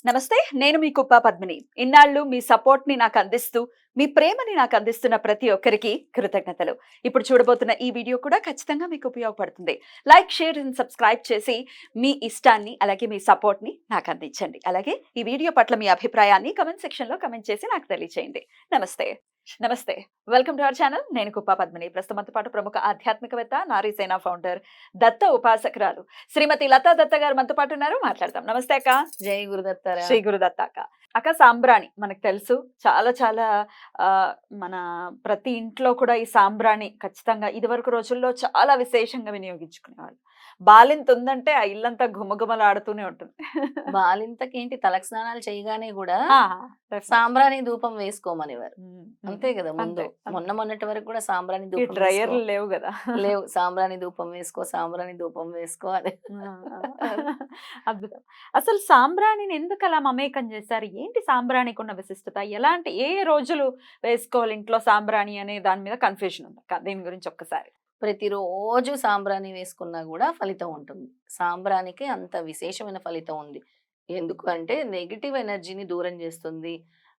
నమస్తే. నేను మీ కుప్ప పద్మిని. ఇన్నాళ్ళు మీ సపోర్ట్‌ని నాకందిస్తూ, మీ ప్రేమని నాకందిస్తున్న ప్రతి ఒక్కరికి కృతజ్ఞతలు. ఇప్పుడు చూడబోతున్న ఈ వీడియో కూడా ఖచ్చితంగా మీకు ఉపయోగపడుతుంది. లైక్, షేర్ అండ్ సబ్స్క్రైబ్ చేసి మీ ఇష్టాన్ని, అలాగే మీ సపోర్ట్‌ని నాకందించండి. అలాగే ఈ వీడియో పట్ల మీ అభిప్రాయాన్ని కామెంట్ సెక్షన్‌లో కామెంట్ చేసి నాకు తెలియచేయండి. నమస్తే. నమస్తే. Welcome to our channel. నేను కుప్ప పద్మిని. ప్రస్తుతం మనతో పాటు ప్రముఖ ఆధ్యాత్మికవేత్త, నారీసేన ఫౌండర్, దత్త ఉపాసకురాలు శ్రీమతి లతా దత్త గారు మనతో పాటు ఉన్నారు. మాట్లాడదాం. నమస్తే అక్క. జై గురుదత్తారా. శ్రీ గురుదత్త అక్క. అక్క, సాంబ్రాణి మనకు తెలుసు. చాలా చాలా మన ప్రతి ఇంట్లో కూడా ఈ సాంబ్రాణి ఖచ్చితంగా ఇదివరకు రోజుల్లో చాలా విశేషంగా వినియోగించుకునేవాళ్ళు. బాలింత ఉందంటే ఆ ఇల్లంతా ఘుమఘుమలాడుతూనే ఉంటుంది. బాలింతకేంటి తలకి స్నానాలు చేయగానే కూడా ఆ! definitely. సాంబ్రాణి ధూపం వేసుకోమనేవారు. హ్మ్. అంతే కదా ముందు. అంతే. అంతే. మొన్నటి వరకు కూడా సాంబ్రాణి ఈ ధూపం వేసుకో. డ్రైయర్లు లేవు కదా. లేవు. సాంబ్రాణి ధూపం వేసుకో, సాంబ్రాణి ధూపం వేసుకో అని. అద్భుతం. అసలు సాంబ్రాణిని ఎందుకు అలా మమేకం చేశారు? ఏంటి సాంబ్రాణికి ఉన్న విశిష్టత? ఎలాంటి ఏ రోజులు వేసుకోవాలి ఇంట్లో సాంబ్రాణి అనే దాని మీద కన్ఫ్యూజన్ ఉంది అక్క. దీని గురించి ఒక్కసారి. ప్రతిరోజు సాంబ్రాణి వేసుకున్నా కూడా ఫలితం ఉంటుంది. సాంబ్రానికి అంత విశేషమైన ఫలితం ఉంది. ఎందుకు అంటే నెగెటివ్ ఎనర్జీని దూరం చేస్తుంది.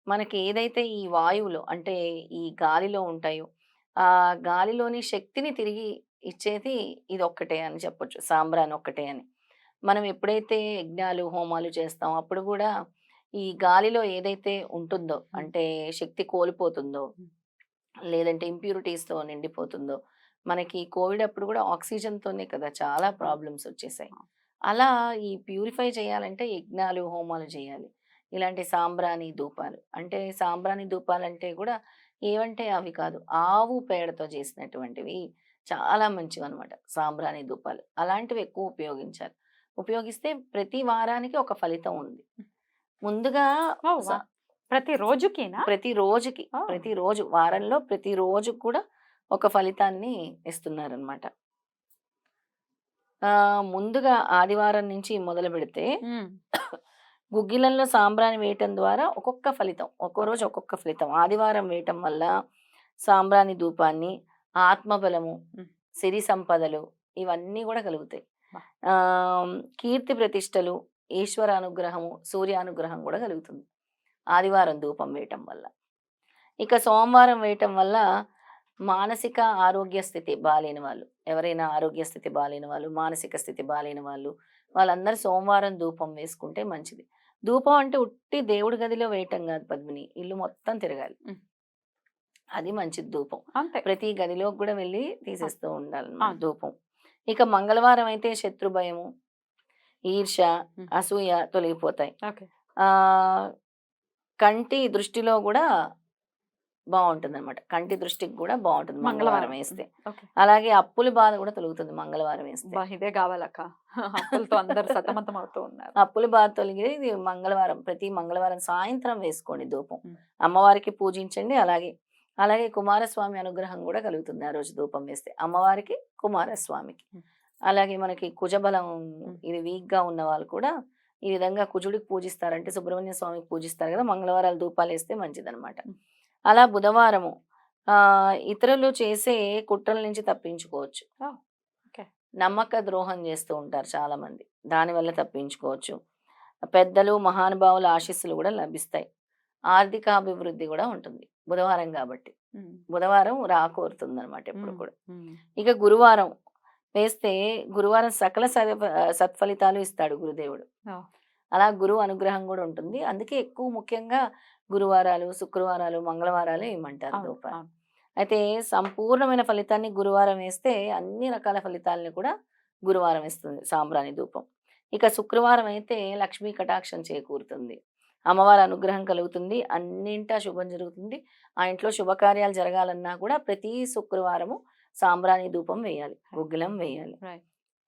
మనకి ఏదైతే ఈ వాయువులో అంటే ఈ గాలిలో ఉంటాయో, ఆ గాలిలోని శక్తిని తిరిగి ఇచ్చేది ఇదొక్కటే అని చెప్పొచ్చు. సాంబ్రాణి ఒక్కటే అని. మనం ఎప్పుడైతే యజ్ఞాలు, హోమాలు చేస్తామో అప్పుడు కూడా ఈ గాలిలో ఏదైతే ఉంటుందో అంటే శక్తి కోల్పోతుందో, లేదంటే ఇంప్యూరిటీస్‌తో నిండిపోతుందో, మనకి కోవిడ్ అప్పుడు కూడా ఆక్సిజన్‌తోనే కదా చాలా ప్రాబ్లమ్స్ వచ్చేసాయి. అలా ఈ ప్యూరిఫై చేయాలంటే యజ్ఞాలు, హోమాలు చేయాలి. ఇలాంటి సాంబ్రాణి ధూపాలు. అంటే సాంబ్రాణి ధూపాలంటే కూడా ఏవంటే అవి కాదు. ఆవు పేడతో చేసినటువంటివి చాలా మంచివన్నమాట సాంబ్రాణి ధూపాలు. అలాంటివి ఎక్కువ ఉపయోగించాలి. ఉపయోగిస్తే ప్రతి వారానికి ఒక ఫలితం ఉంది. ముందుగా ఓహ్! స ప్రతి రోజుకేనా? ప్రతి రోజుకి, ఓహ్! ప్రతిరోజు వారంలో ప్రతిరోజు కూడా ఒక ఫలితాన్ని ఇస్తున్నారనమాట. ముందుగా ఆదివారం నుంచి మొదలుపెడితే హ్మ్. గుగ్గిలంలో సాంబ్రాణి వేయటం ద్వారా ఒక్కొక్క ఫలితం. ఒక్కో రోజు ఒక్కొక్క ఫలితం. ఆదివారం వేయటం వల్ల సాంబ్రాణి ధూపాన్ని ఆత్మబలము, హ్మ్. సిరి సంపదలు ఇవన్నీ కూడా కలుగుతాయి. బా! కీర్తి ప్రతిష్టలు, ఈశ్వర అనుగ్రహము, సూర్యానుగ్రహం కూడా కలుగుతుంది. ఆదివారం ధూపం వేయటం వల్ల. ఇక సోమవారం వేయటం వల్ల మానసిక ఆరోగ్య స్థితి బాలేని వాళ్ళు, ఎవరైనా ఆరోగ్య స్థితి బాలేని వాళ్ళు, మానసిక స్థితి బాలేని వాళ్ళు, వాళ్ళందరూ సోమవారం ధూపం వేసుకుంటే మంచిది. ధూపం అంటే ఉట్టి దేవుడి గదిలో వేయటం కాదు పద్మిని. ఇల్లు మొత్తం తిరగాలి. హ్మ్. అది మంచిది ధూపం. అంతే. ప్రతి గదిలోకి కూడా వెళ్ళి తీసేస్తూ ఉండాలన్నమాట అవును. ధూపం. ఇక మంగళవారం అయితే శత్రు భయము, ఈర్ష్య, హ్మ్. అసూయ తొలగిపోతాయి. ఓకే. ఆహ్, కంటి దృష్టిలో కూడా బావుంటుందనమాట. కంటి దృష్టికి గూడా బావుంటుంది మంగళవారం మంగళవారం. వేస్తే. ఓకే. అలాగే అప్పుల బాధ గూడా తొలుగుతుంది మంగళవారం వేస్తే. అబ్బా! ఇదే గావాలక్క. అప్పులతో అందరూ సతమతం అవుతూ ఉన్నారు. అప్పుల బాధ తొలగేది మంగళవారం. ప్రతి మంగళవారం సాయంత్రం వేసుకోండి ధూపం. హ్మ్. అమ్మవారికి పూజించండి. అలాగే కుమారస్వామి అనుగ్రహం గూడా కలుగుతుంది ఆ రోజు ధూపం వేస్తే. అమ్మవారికి, కుమారస్వామికి. హ్మ్. అలాగే మనకి కుజబలం హ్మ్. ఇది వీక్‌గా ఉన్న వాళ్ళు కూడా ఈ విధంగా కుజుడికి పూజిస్తారంటే సుబ్రహ్మణ్య స్వామికి పూజిస్తారు గదా! మంగళవారాలు ధూపాలేస్తే మంచిదనమాట. హ్మ్. అలా బుధవారము ఇతరులు చేసే కుట్రల నుంచి తప్పించుకోవచ్చు. ఓహ్! ఓకే. నమ్మక ద్రోహం చేస్తూ ఉంటారు చాలామంది. దానివల్ల తప్పించుకోవచ్చు. పెద్దలు, మహానుభావుల ఆశీస్సులు గూడా లభిస్తాయి. ఆర్థికాభివృద్ధి గూడా ఉంటుంది. బుధవారం గాబట్టి. హ్మ్. బుధవారం రాకోరుతుందనమాట ఎప్పుడు హ్మ్. కూడా. హ్మ్. ఇక గురువారం వేస్తే గురువారం సకల సత్ఫలితాలు ఇస్తాడు గురుదేవుడు. ఓహ్! అలా గురువు అనుగ్రహం గూడా ఉంటుంది. అందుకే ఎక్కువ ముఖ్యంగా గురువారాలు, శుక్రవారాలు, మంగళవారాలే ఏయమంటారు అవును. ధూపాలు. అవును. అయితే సంపూర్ణమైన ఫలితాన్ని గురువారం వేస్తే అన్ని రకాల ఫలితాలను కూడా గురువారం ఇస్తుంది సాంబ్రాణి ధూపం. ఇక శుక్రవారం అయితే లక్ష్మీ కటాక్షం చేకూరుతుంది. అమ్మవారి అనుగ్రహం కలుగుతుంది. అన్నింటా శుభం జరుగుతుంది. ఆ ఇంట్లో శుభకార్యాలు జరగాలన్నా కూడా ప్రతి శుక్రవారము సాంబ్రాణి ధూపం వేయాలి. గుగ్గిలం వేయాలి. రైట్.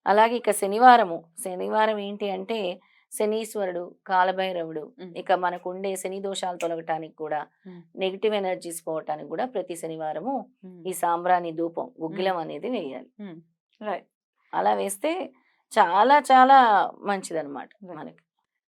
అలాగే ఇక శనివారం ఏంటి అంటే శనీశ్వరుడు, కాలభైరవుడు, హ్మ్. ఇక మనకుండే శని దోషాలు తొలగటానికి కూడా, హ్మ్. నెగెటివ్ ఎనర్జీస్ పోవటానికి కూడా ప్రతి శనివారము హ్మ్. ఈ సాంబ్రాణి ధూపం, హ్మ్. గుగ్గిలం అనేది వేయాలి. హ్మ్. రైట్. అలా వేస్తే చాలా చాలా మంచిదనమాట రైట్. మనకి.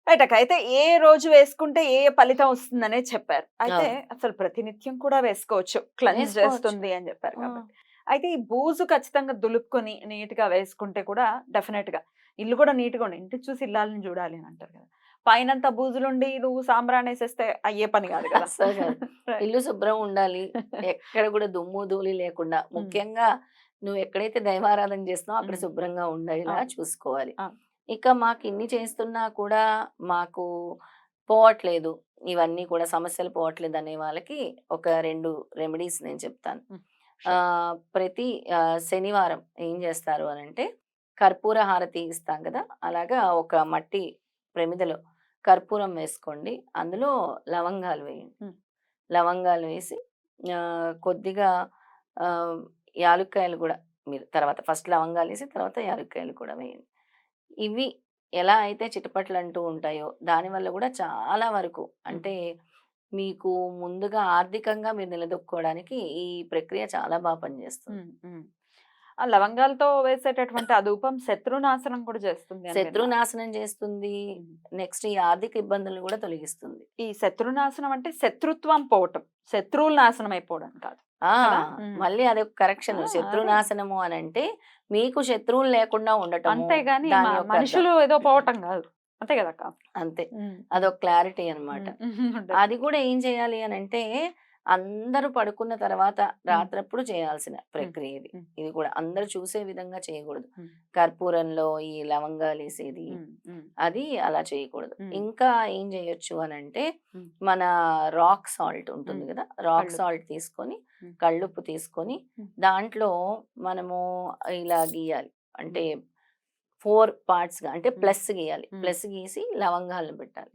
రైట్ అక్క. అయితే ఏ రోజు వేసుకుంటే ఏ ఫలితం వస్తుందనేది చెప్పారు. అయితే అవును. అసలు ప్రతినిత్యం కూడా వేసుకోవచ్చు. క్లెన్స్ వేసుకోవచ్చు. చేస్తుంది అని చెప్పారు ఆ! కాబట్టి. అయితే ఈ బూజు ఖచ్చితంగా దులుపుకొని నీట్‌గా వేసుకుంటే కూడా డెఫినెట్‌గా ఇల్లు కూడా నీట్‌గా ఉండాలి. ఇంటిని చూసి ఇల్లాలని చూడాలి అని అంటారు కదా! పైనంతా బూజులుండి నువ్వు సాంబ్రాణి వేసేస్తే అయ్యే పని కాదు కదా. అస్సలు కాదు. Right. ఇల్లు శుభ్రం ఉండాలి. ఎక్కడ కూడా దుమ్ము, ధూళి లేకుండా. ముఖ్యంగా నువ్వు ఎక్కడైతే దైవారాధన చేస్తున్నావో అక్కడ శుభ్రంగా ఉండేలా అవును. చూసుకోవాలి. అవును. ఇక మాకు ఇన్ని చేస్తున్నా కూడా మాకు పోవట్లేదు. ఇవన్నీ కూడా సమస్యలు పోవట్లేదు అనే వాళ్ళకి ఒక 2 రెమెడీస్ నేను చెప్తాను. హ్మ్. ప్రతి శనివారం ఏం చేస్తారు అనంటే కర్పూర హారతి ఇస్తాం కదా! అలాగా ఒక మట్టి ప్రమిదలో కర్పూరం వేసుకోండి. అందులో లవంగాలు వేయండి. హ్మ్. లవంగాలు వేసి కొద్దిగా ఆహ్, యాలుక్కాయలు గూడా మీరు తర్వాత ఫస్ట్ లవంగాలేసి తర్వాత యాలుక్కాయలు కూడా వేయండి. ఇవి ఎలా అయితే చిటపటలంటూ ఉంటాయో దానివల్ల గూడా చాలా వరకు అంటే మీకు ముందుగా ఆర్థికంగా మీరు నిలదొక్కుకోవడానికి ఈ ప్రక్రియ చాలా పనిచేస్తుంది. ఆ లవంగాలతో వేసేటటువంటి ఆ ధూపం శత్రునాశనం కూడా చేస్తుంది అని విన్నా. శత్రునాశనం చేస్తుంది. ఉమ్. నెక్స్ట్ ఈ ఆర్థిక ఇబ్బందులను గూడా తొలగిస్తుంది. ఈ శత్రునాశనం అంటే శత్రుత్వం పోవటం, శత్రువులు నాశనం అయిపోవడం కాదు ఆ! కదా. మళ్ళీ అదొక కరెక్షన్. అదే. శత్రునాశనము అనంటే మీకు శత్రువులు లేకుండా ఉండటము. అంతేగాని దాని యొక్క అర్థం. మనుషులు ఏదో పోవటం కాదు. అంతే కదా అక్క. అంతే. అదొక క్లారిటీ అన్నమాట. అది కూడా ఏం చేయాలి అనంటే అందరూ పడుకున్న తర్వాత రాత్రప్పుడు చేయాల్సిన ప్రక్రియ ఇది. ఇది కూడా అందరూ చూసే విధంగా చేయకూడదు. కర్పూరంలో ఈ లవంగాలేసేది అది అలా చేయకూడదు. ఇంకా ఏం చేయొచ్చు అనంటే మన రాక్ సాల్ట్ ఉంటుంది కదా! రాక్ కల్లుప్పు. సాల్ట్ తీసుకొని కళ్ళుప్పు తీసుకొని దాంట్లో మనము ఇలా గీయాలి. అంటే 4 పార్ట్స్‌గా అంటే ప్లస్ గీయాలి. ప్లస్ గీసి లవంగాలను పెట్టాలి.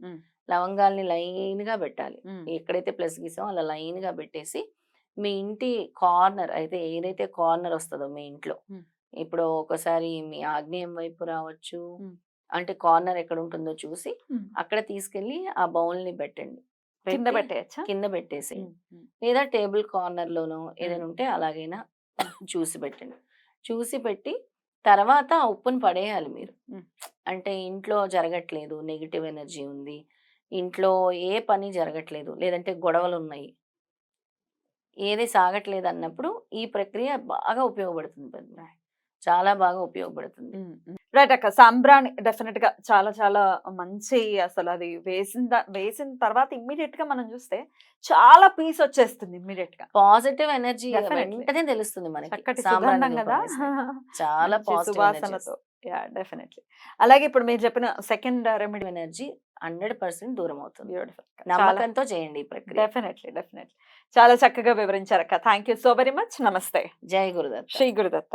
లవంగాల్ని లైన్‌గా పెట్టాలి. ఎక్కడైతే ప్లస్ గీసామో అలా లైన్‌గా పెట్టేసి మీ ఇంటి కార్నర్ అయితే ఏదైతే కార్నర్ వస్తదో మీ ఇంట్లో ఇప్పుడు ఒకసారి మీ ఆగ్నేయం వైపు రావచ్చు. అంటే కార్నర్ ఎక్కడ ఉంటుందో చూసి అక్కడ తీసుకెళ్ళి ఆ బౌల్‌ని పెట్టండి. కింద పెట్టి పెట్టేయచ్చా? కింద పెట్టేసేయండి. లేదా టేబుల్ కార్నర్‌లోనో ఏదైనా ఉంటే అలాగైనా చూసి పెట్టండి. చూసి పెట్టి తర్వాత ఆ ఉప్పుని పడేయాలి మీరు. అంటే ఇంట్లో జరగట్లేదు, నెగెటివ్ ఎనర్జీ ఉంది. ఇంట్లో ఏ పని జరగట్లేదు, లేదంటే గొడవలున్నాయి. ఏది సాగట్లేదన్నప్పుడు ఈ ప్రక్రియ బాగా ఉపయోగపడుతుంది పెద్దమ్మ. చాలా బాగా ఉపయోగపడుతుంది. రైట్ అక్క. సాంబ్రాణి డెఫినెట్ గా చాలా చాలా మంచి, అసలు అది వేసిన తర్వాత ఇమ్మీడియట్ గా మనం చూస్తే చాలా పీస్ వచ్చేస్తుంది ఇమ్మీడియట్ గా. Positive energy Definitely. వెంటనే తెలుస్తుంది మనకి. చక్కటి సాంబ్రాణి సుగంధం ధూపం కదా. వేస్తే. చాలా మంచి పాజిటివ్ సువాసనతో. Yeah definitely. అలాగే ఇప్పుడు మీరు చెప్పిన సెకండ్ రెమెడీ ఎనర్జీ 100% దూరం అవుతుంది. బ్యూటిఫుల్. నమ్మకంతో చేయండి ఈ ప్రక్రియ. డెఫినెట్లీ. చాలా చక్కగా వివరించారు అక్క. Thank you so very much. నమస్తే. జై గురుదత్త. శ్రీ గురుదత్త.